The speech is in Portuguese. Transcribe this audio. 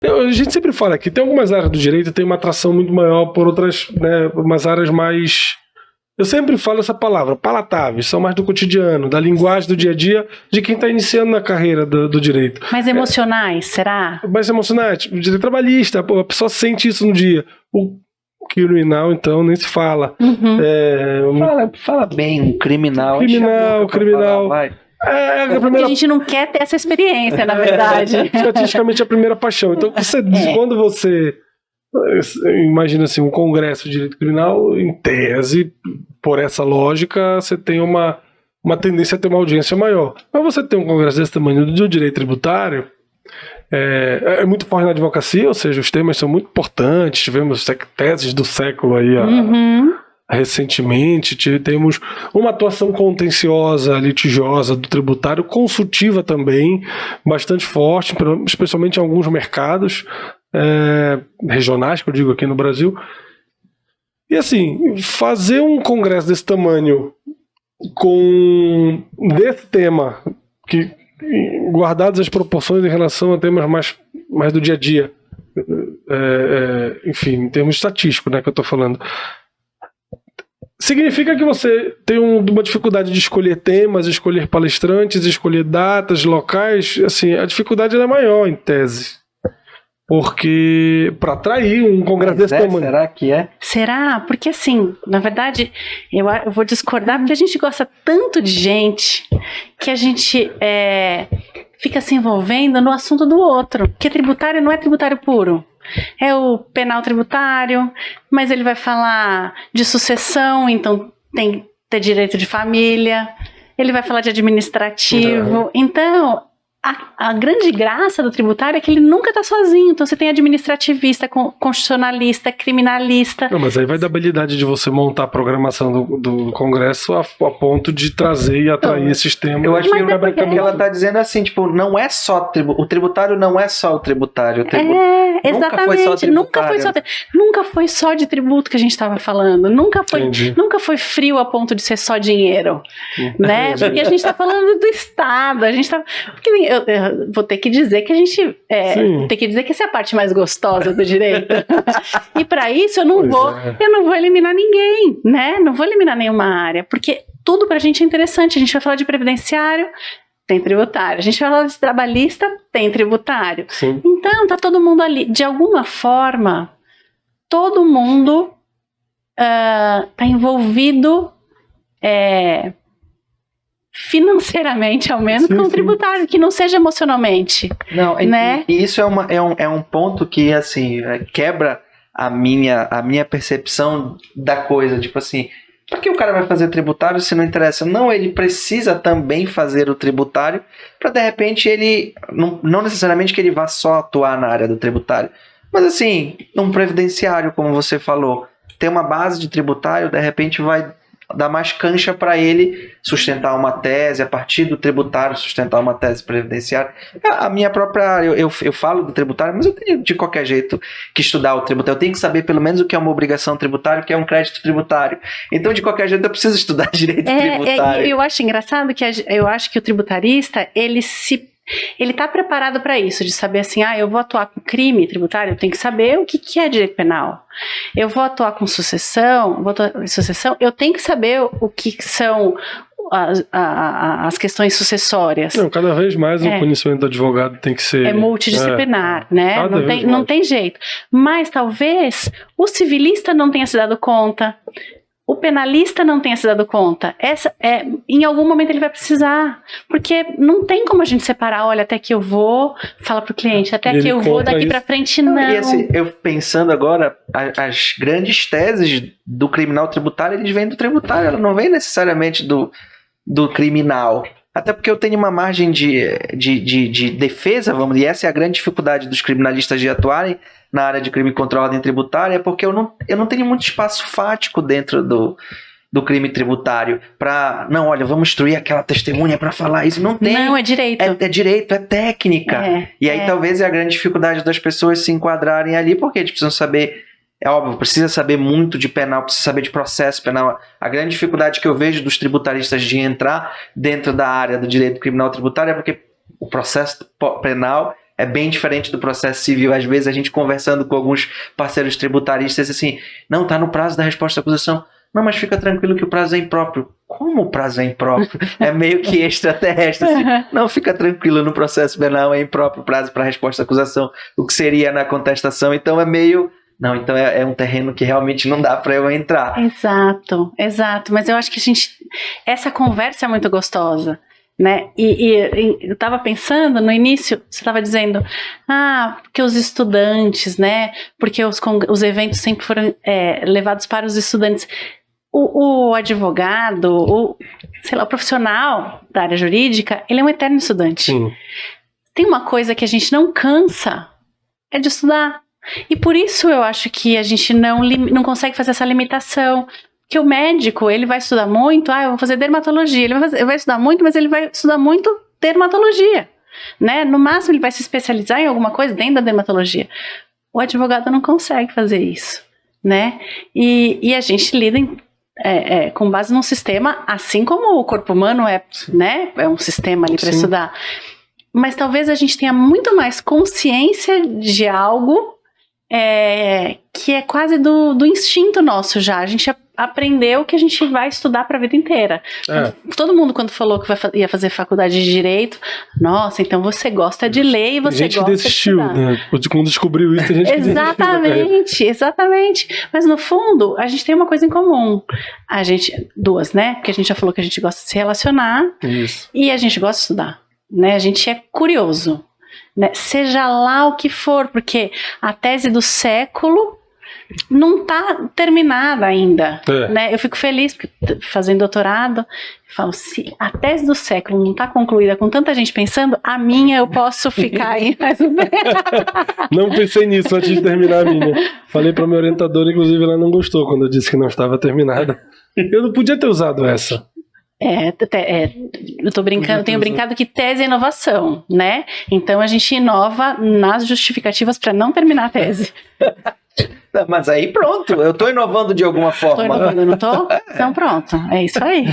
A gente sempre fala que tem algumas áreas do direito que tem uma atração muito maior por outras, né, umas áreas mais... Eu sempre falo essa palavra, palatáveis, são mais do cotidiano, da linguagem do dia a dia de quem está iniciando na carreira do direito. Mais emocionais, será? Mais emocionais, tipo, direito trabalhista, a pessoa sente isso no dia. O criminal, então, nem se fala. Fala bem, criminal. Criminal. Vai. Porque a gente não quer ter essa experiência, na verdade. Estatisticamente, é a primeira paixão. Então, quando você imagina assim, um congresso de direito criminal, em tese, por essa lógica, você tem uma tendência a ter uma audiência maior. Mas você tem um congresso desse tamanho do direito tributário, é muito forte na advocacia, ou seja, os temas são muito importantes, tivemos teses do século aí recentemente, temos uma atuação contenciosa, litigiosa do tributário, consultiva também, bastante forte, especialmente em alguns mercados regionais, que eu digo aqui no Brasil. E assim, fazer um congresso desse tamanho desse tema, que guardadas as proporções em relação a temas mais do dia a dia, enfim, em termos estatísticos, né, que eu estou falando, significa que você tem uma dificuldade de escolher temas, escolher palestrantes, escolher datas, locais. Assim, a dificuldade é maior, em tese. Porque para atrair um congresso desse tamanho... Será que é? Será? Porque assim, na verdade, eu vou discordar, porque a gente gosta tanto de gente que a gente fica se envolvendo no assunto do outro. Porque tributário não é tributário puro. É o penal tributário, mas ele vai falar de sucessão, então tem que ter direito de família. Ele vai falar de administrativo. Então... A grande graça do tributário é que ele nunca está sozinho. Então você tem administrativista, constitucionalista, criminalista. Não, mas aí vai da habilidade de você montar a programação do Congresso a ponto de trazer e atrair esses temas. Eu acho que ela está dizendo assim, tipo, não é só o tributário não é só o tributário. Exatamente. Nunca foi só de tributo que a gente estava falando. Nunca foi frio a ponto de ser só dinheiro. Né? Porque a gente está falando do Estado. Eu vou ter que dizer que tem que dizer que essa é a parte mais gostosa do direito. E para isso eu não vou eliminar ninguém, né? Não vou eliminar nenhuma área, porque tudo pra gente é interessante. A gente vai falar de previdenciário, tem tributário. A gente vai falar de trabalhista, tem tributário. Sim. Então tá todo mundo ali. De alguma forma, todo mundo tá envolvido financeiramente, ao menos, com o tributário, que não seja emocionalmente. Não, né? E isso é um ponto que, assim, quebra a minha percepção da coisa. Tipo assim, por que o cara vai fazer tributário se não interessa? Não, ele precisa também fazer o tributário para, de repente, ele... Não necessariamente que ele vá só atuar na área do tributário, mas, assim, um previdenciário, como você falou, ter uma base de tributário, de repente vai dar mais cancha para ele sustentar uma tese, a partir do tributário sustentar uma tese previdenciária. A minha própria área, eu falo do tributário, mas eu tenho de qualquer jeito que estudar o tributário. Eu tenho que saber pelo menos o que é uma obrigação tributária, o que é um crédito tributário. Então, de qualquer jeito, eu preciso estudar direito tributário. Eu acho engraçado que eu acho que o tributarista, ele está preparado para isso, de saber assim, eu vou atuar com crime tributário, eu tenho que saber o que é direito penal. Eu vou atuar com sucessão, eu tenho que saber o que são as questões sucessórias. Não, cada vez mais o conhecimento do advogado tem que ser... multidisciplinar, né? Não tem jeito. Mas talvez o civilista não tenha se dado conta, o penalista não tenha se dado conta. Em algum momento ele vai precisar. Porque não tem como a gente separar, olha, até que eu vou, fala pro cliente, até que eu vou, daqui pra frente não. E assim, eu pensando agora, as grandes teses do criminal tributário, eles vêm do tributário, ela não vem necessariamente do criminal. Até porque eu tenho uma margem de defesa, vamos dizer, e essa é a grande dificuldade dos criminalistas de atuarem na área de crime contra a ordem tributária, porque eu não tenho muito espaço fático dentro do crime tributário para, olha, vamos instruir aquela testemunha para falar isso. Não tem. Não, é direito. É direito, é técnica. E aí talvez é a grande dificuldade das pessoas se enquadrarem ali, porque eles precisam saber... É óbvio, precisa saber muito de penal, precisa saber de processo penal. A grande dificuldade que eu vejo dos tributaristas de entrar dentro da área do direito criminal tributário é porque o processo penal é bem diferente do processo civil. Às vezes a gente conversando com alguns parceiros tributaristas assim, não, tá no prazo da resposta à acusação. Não, mas fica tranquilo que o prazo é impróprio. Como o prazo é impróprio? É meio que extraterrestre. Assim. Não, fica tranquilo, no processo penal é impróprio o prazo para resposta à acusação, o que seria na contestação. Então é meio... Não, então é um terreno que realmente não dá para eu entrar. Exato. Mas eu acho que essa conversa é muito gostosa. Né? E eu estava pensando no início, você estava dizendo, porque os estudantes, né? Porque os eventos sempre foram levados para os estudantes. O advogado, o profissional da área jurídica, ele é um eterno estudante. Sim. Tem uma coisa que a gente não cansa, é de estudar. E por isso eu acho que a gente não consegue fazer essa limitação. Que o médico, ele vai estudar muito, eu vou fazer dermatologia, ele vai estudar muito, mas ele vai estudar muito dermatologia, né? No máximo ele vai se especializar em alguma coisa dentro da dermatologia. O advogado não consegue fazer isso, né? E a gente lida com base num sistema, assim como o corpo humano né? É um sistema ali para estudar. Mas talvez a gente tenha muito mais consciência de algo que é quase do instinto nosso já. A gente aprendeu que a gente vai estudar para a vida inteira. Todo mundo, quando falou que ia fazer faculdade de Direito, nossa, então você gosta de ler e você gosta desistiu, de estudar. Né? Quando descobriu isso, a gente Exatamente. Mas no fundo, a gente tem uma coisa em comum. Duas, né? Porque a gente já falou que a gente gosta de se relacionar. Isso. E a gente gosta de estudar. Né? A gente é curioso. Né? Seja lá o que for, porque a tese do século não está terminada ainda, né? Eu fico feliz porque fazendo doutorado, eu falo, se a tese do século não está concluída com tanta gente pensando, a minha eu posso ficar aí mais ou menos. Não pensei nisso antes de terminar a minha. Falei para minha orientadora, inclusive ela não gostou quando eu disse que não estava terminada. Eu não podia ter usado essa. Eu tô brincando, tenho brincado que tese é inovação, né? Então a gente inova nas justificativas para não terminar a tese. Mas aí pronto, eu tô inovando de alguma forma. Tô inovando, não tô? Então pronto, é isso aí.